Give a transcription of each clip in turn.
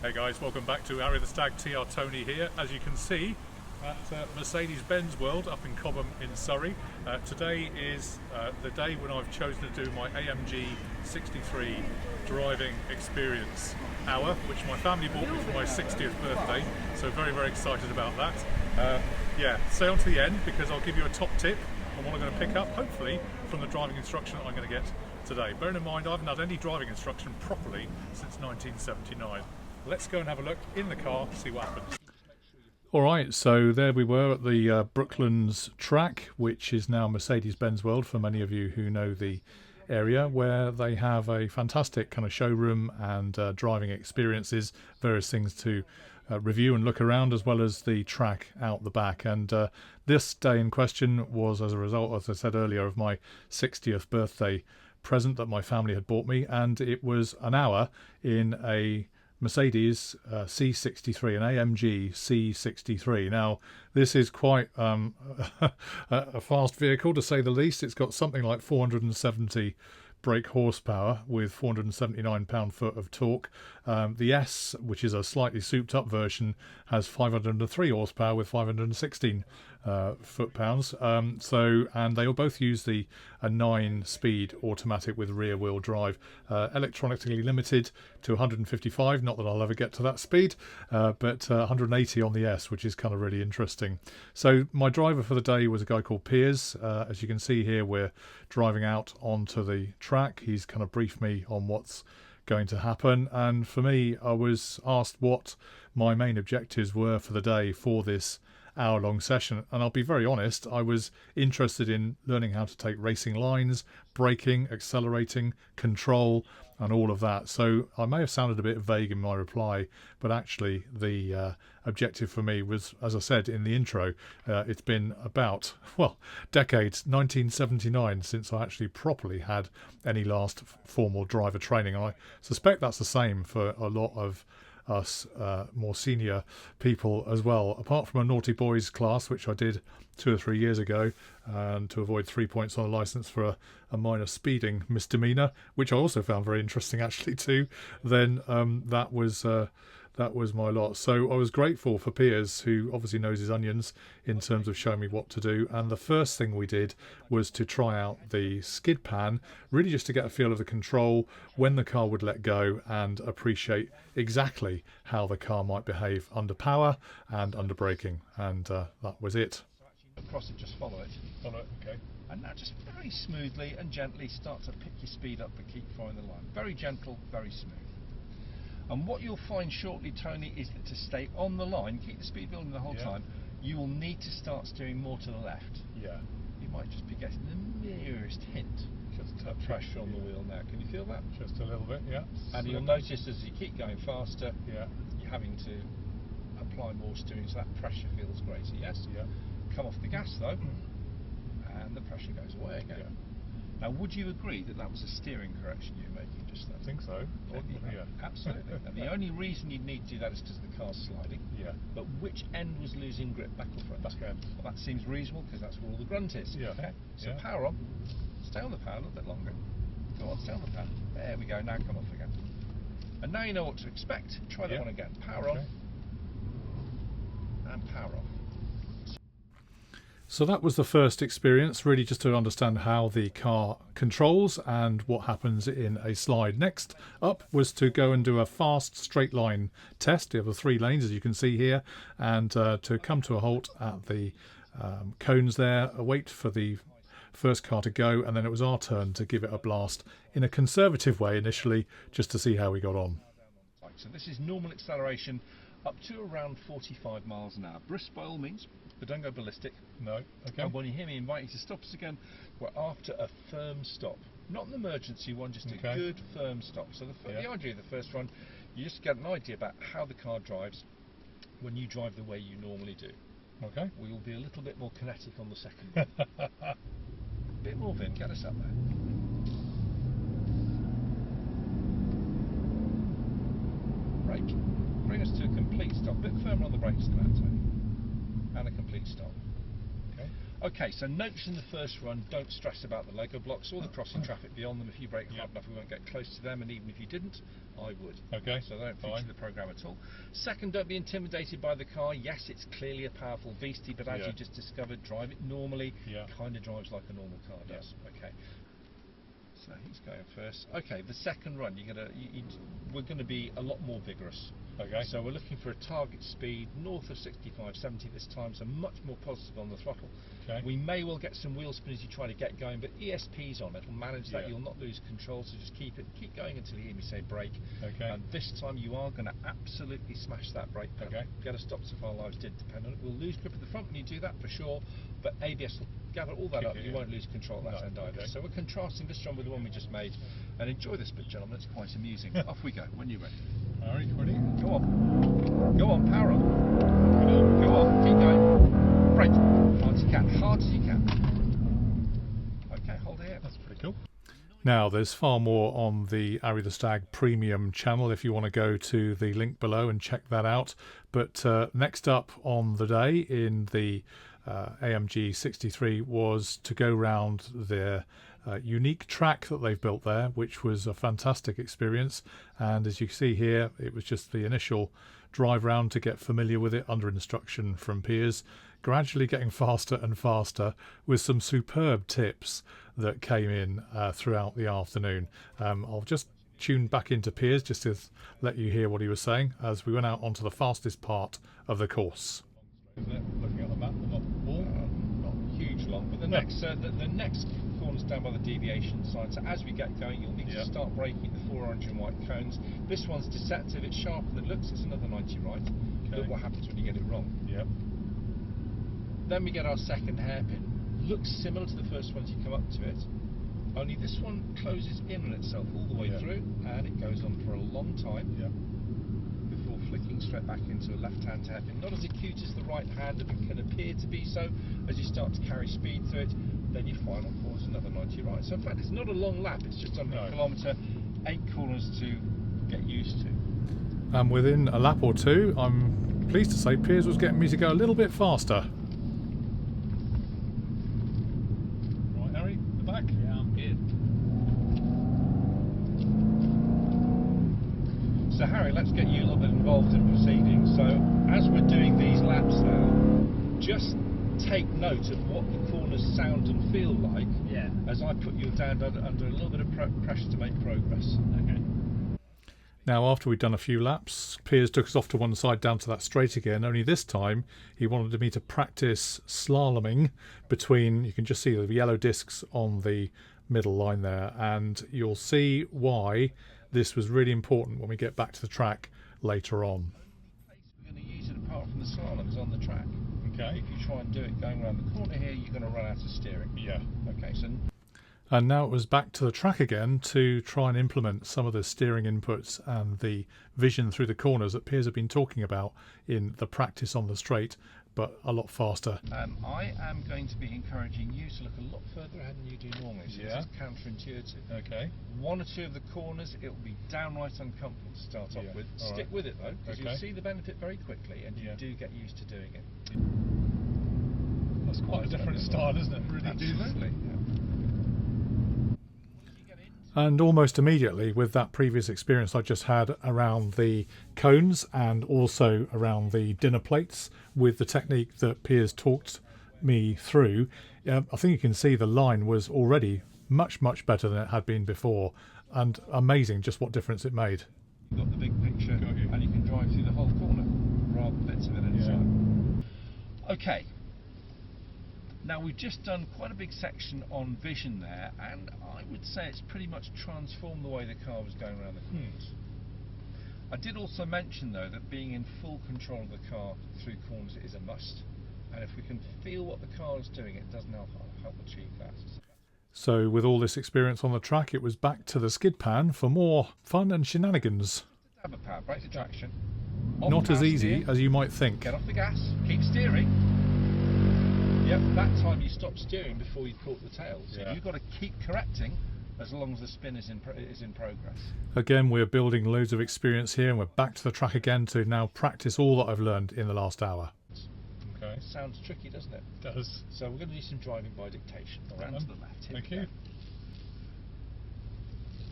Hey guys, welcome back to Arry The Stag. TR Tony here. As you can see at Mercedes Benz World up in Cobham in Surrey. Today is the day when I've chosen to do my AMG 63 driving experience hour, which my family bought me for my 60th birthday, so very excited about that. Yeah, stay on to the end because I'll give you a top tip on what I'm going to pick up, hopefully, from the driving instruction that I'm going to get today. Bearing in mind I haven't had any driving instruction properly since 1979. Let's go and have a look in the car, see what happens. Alright, so there we were at the Brooklands track, which is now Mercedes Benz World for many of you who know the area, where they have a fantastic kind of showroom and driving experiences, various things to review and look around, as well as the track out the back. And this day in question was as a result, as I said earlier, of my 60th birthday present that my family had bought me, and it was an hour in a Mercedes C63, an AMG C63. Now, this is quite a fast vehicle, to say the least. It's got something like 470 brake horsepower with 479 pound-foot of torque. The S, which is a slightly souped-up version, has 503 horsepower with 516 foot-pounds. And they all both use a 9-speed automatic with rear-wheel drive, electronically limited to 155. Not that I'll ever get to that speed, but 180 on the S, which is kind of really interesting. So my driver for the day was a guy called Piers. As you can see here, we're driving out onto the track. He's kind of briefed me on what's going to happen, and for me, I was asked what my main objectives were for the day for this hour-long session, and I'll be very honest, I was interested in learning how to take racing lines, braking, accelerating, control, and all of that. So I may have sounded a bit vague in my reply, but actually the objective for me was, as I said in the intro, it's been about, well, decades, 1979, since I actually properly had any last formal driver training. And I suspect that's the same for a lot of us more senior people as well, apart from a naughty boys class, which I did 2 or 3 years ago, and to avoid 3 points on a licence for a minor speeding misdemeanour, which I also found very interesting actually too. Then that was my lot. So I was grateful for Piers, who obviously knows his onions in terms of showing me what to do. And the first thing we did was to try out the skid pan, really just to get a feel of the control, when the car would let go, and appreciate exactly how the car might behave under power and under braking. And that was it. Across it, just follow it. Follow it, okay. And now just very smoothly and gently start to pick your speed up and keep following the line. Very gentle, very smooth. And what you'll find shortly, Tony, is that to stay on the line, keep the speed building the whole time, you will need to start steering more to the left. Yeah. You might just be getting the merest hint of pressure on the wheel now. Can you feel that? Just a little bit, yeah. And you'll notice as you keep going faster, yeah, you're having to apply more steering, so that pressure feels greater, yes? Yeah. Come off the gas though, and the pressure goes away again. Yeah. Now, would you agree that that was a steering correction you were making just then? I think so. Yeah, absolutely. Now, the only reason you'd need to do that is because the car's sliding. Yeah. But which end was losing grip, back or front? Back end. Well, that seems reasonable because that's where all the grunt is. Yeah. Okay. So Yeah. power on. Stay on the power a little bit longer. Go on, stay on the power. There we go. Now come off again. And now you know what to expect. Try that one again. Power on. And power off. So that was the first experience, really just to understand how the car controls and what happens in a slide. Next up was to go and do a fast straight line test of the 3 lanes, as you can see here, and to come to a halt at the cones there, wait for the first car to go, and then it was our turn to give it a blast in a conservative way initially, just to see how we got on. So this is normal acceleration up to around 45 miles an hour. Brisk by all means, but don't go ballistic. No, okay. And when you hear me invite you to stop us again, we're after a firm stop. Not an emergency one, just a good firm stop. So the idea of the first one, you just get an idea about how the car drives when you drive the way you normally do. Okay. We will be a little bit more kinetic on the second one. A bit more vim, get us up there. Brake. Bring us to a complete stop. A bit firmer on the brakes than that, Tony. And a complete stop. Okay. Okay, so notes in the first run, don't stress about the Lego blocks or the crossing traffic beyond them. If you brake hard enough, we won't get close to them, and even if you didn't, I would. Okay, so they don't feature the program at all. Second, don't be intimidated by the car. Yes, it's clearly a powerful beastie, but as you just discovered, drive it normally. Kind of drives like a normal car does. Okay. So he's going first. Okay, the second run, we're going to be a lot more vigorous. Okay. So we're looking for a target speed north of 65, 70 this time, so much more positive on the throttle. Okay. We may well get some wheel spin as you try to get going, but ESP's on it will manage that. You'll not lose control, so just keep going until you hear me say brake. Okay. And this time you are going to absolutely smash that brake pedal. Okay. Get a stop so our lives did depend on it. We'll lose grip at the front when you do that for sure, but ABS will gather all that up. You won't lose control at that end either. So we're contrasting this one with the one we just made, and enjoy this bit, gentlemen. It's quite amusing. Off we go when you're ready. All right, ready? Go on, power on. Go on, keep going. Brake, hard as you can. Okay, hold it here. That's pretty cool. Now, there's far more on the Arry The Stag premium channel if you want to go to the link below and check that out. But next up on the day in the AMG 63 was to go round their unique track that they've built there, which was a fantastic experience. And as you can see here, it was just the initial drive round to get familiar with it under instruction from Piers, gradually getting faster and faster with some superb tips that came in throughout the afternoon. I'll just tune back into Piers just to let you hear what he was saying as we went out onto the fastest part of the course. Looking at the map, not huge long, but the next corner's down by the deviation sign, so as we get going you'll need to start braking the 4 orange and white cones. This one's deceptive, it's sharper than it looks, it's another 90 right. Look what happens when you get it wrong. Then we get our second hairpin. Looks similar to the first one as you come up to it, only this one closes in on itself all the way through, and it goes on for a long time before flicking straight back into a left-hand hairpin. Not as acute as the right-hand, but can appear to be so as you start to carry speed through it. Then your final corner is another 90 right. So in fact, it's not a long lap. It's just under a kilometre, 8 corners to get used to. And within a lap or two, I'm pleased to say Piers was getting me to go a little bit faster. Right, Harry, the back? Yeah, I'm good. So Harry, let's get you a little bit involved in proceedings. So as we're doing these laps now, just take note of what the corners sound and feel like as I put you down under a little bit of pressure to make progress. Okay. Now, after we'd done a few laps, Piers took us off to one side down to that straight again, only this time he wanted me to practice slaloming between, you can just see the yellow discs on the middle line there, and you'll see why this was really important when we get back to the track later on. We're going to use it apart from the slalom is on the track. Okay. If you try and do it going around the corner here, you're going to run out of steering. Okay, so... And now it was back to the track again to try and implement some of the steering inputs and the vision through the corners that Piers have been talking about in the practice on the straight, but a lot faster. I am going to be encouraging you to look a lot further ahead than you do normally, so this is counterintuitive. Okay. 1 or 2 of the corners, it will be downright uncomfortable to start off with. Stick with it though, because you'll see the benefit very quickly, and you do get used to doing it. That's quite a different style, isn't it? Really. Absolutely. And almost immediately, with that previous experience I just had around the cones and also around the dinner plates with the technique that Piers talked me through, I think you can see the line was already much better than it had been before, and amazing just what difference it made. You've got the big picture and you can drive through the whole corner rather than bits of it inside. Okay. Now we've just done quite a big section on vision there, and I would say it's pretty much transformed the way the car was going around the corners. I did also mention though that being in full control of the car through corners is a must, and if we can feel what the car is doing, it does help achieve that. So with all this experience on the track, it was back to the skid pan for more fun and shenanigans. Have a power brake, the traction. Not as easy as you might think. Get off the gas, keep steering. Yep, that time you stop steering before you caught the tail. So you've got to keep correcting as long as the spin is in progress. Again, we're building loads of experience here, and we're back to the track again to now practice all that I've learned in the last hour. Okay, sounds tricky, doesn't it? It does. So we're going to do some driving by dictation. Around to the left. Here Thank we you.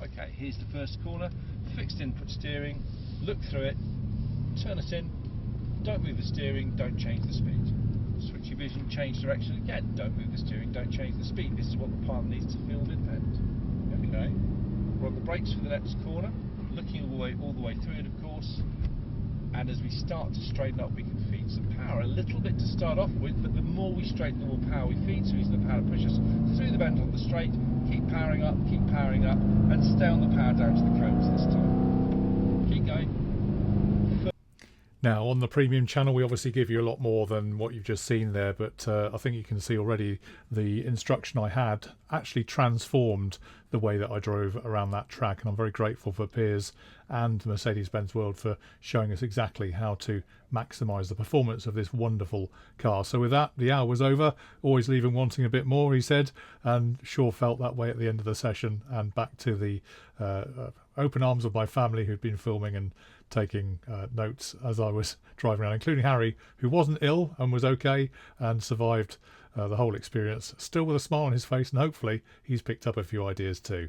go. Okay, here's the first corner. Fixed input steering. Look through it. Turn it in. Don't move the steering. Don't change the speed. Switch your vision. Change direction again. Don't move the steering. Don't change the speed. This is what the pilot needs to feel mid-bend. Okay. We're on the brakes for the next corner. Looking all the way through it, of course. And as we start to straighten up, we can feed some power a little bit to start off with, but the more we straighten, the more power we feed, so using the power to push us through the bend on the straight, keep powering up, and stay on the power down to the cones this time. Keep going. Now on the premium channel we obviously give you a lot more than what you've just seen there, but I think you can see already the instruction I had actually transformed the way that I drove around that track, and I'm very grateful for Piers and Mercedes Benz World for showing us exactly how to maximise the performance of this wonderful car. So with that, the hour was over, always leaving wanting a bit more, he said, and sure felt that way at the end of the session, and back to the open arms of my family who'd been filming and taking notes as I was driving around, including Harry, who wasn't ill and was okay and survived the whole experience, still with a smile on his face, and hopefully he's picked up a few ideas too.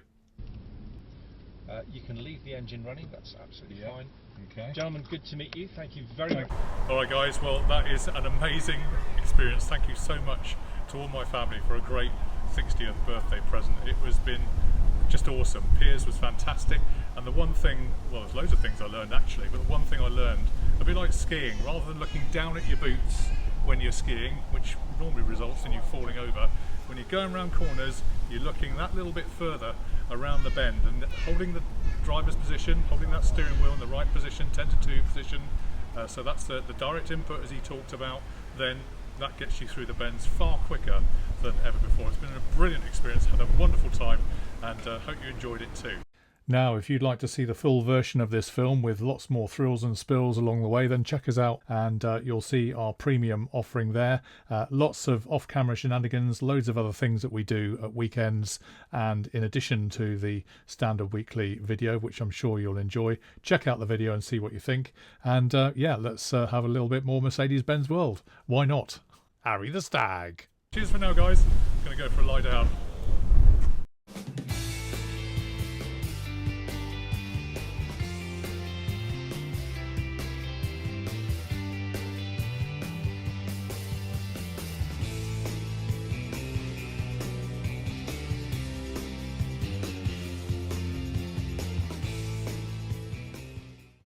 You can leave the engine running, that's absolutely fine. Okay. Gentlemen, good to meet you. Thank you very much. Alright guys, well that is an amazing experience. Thank you so much to all my family for a great 60th birthday present. It has been just awesome. Piers was fantastic, and the one thing, well there's loads of things I learned actually, but the one thing I learned, a bit like skiing, rather than looking down at your boots when you're skiing, which normally results in you falling over, when you're going around corners you're looking that little bit further around the bend and holding the driver's position, holding that steering wheel in the right position, 10 to 2 position, so that's the direct input as he talked about, then that gets you through the bends far quicker than ever before. It's been a brilliant experience, had a wonderful time, and hope you enjoyed it too. Now, if you'd like to see the full version of this film with lots more thrills and spills along the way, then check us out and you'll see our premium offering there. Lots of off-camera shenanigans, loads of other things that we do at weekends, and in addition to the standard weekly video, which I'm sure you'll enjoy. Check out the video and see what you think. And yeah, let's have a little bit more Mercedes Benz World. Why not? Arry the Stag. Cheers for now, guys. I'm going to go for a lie down.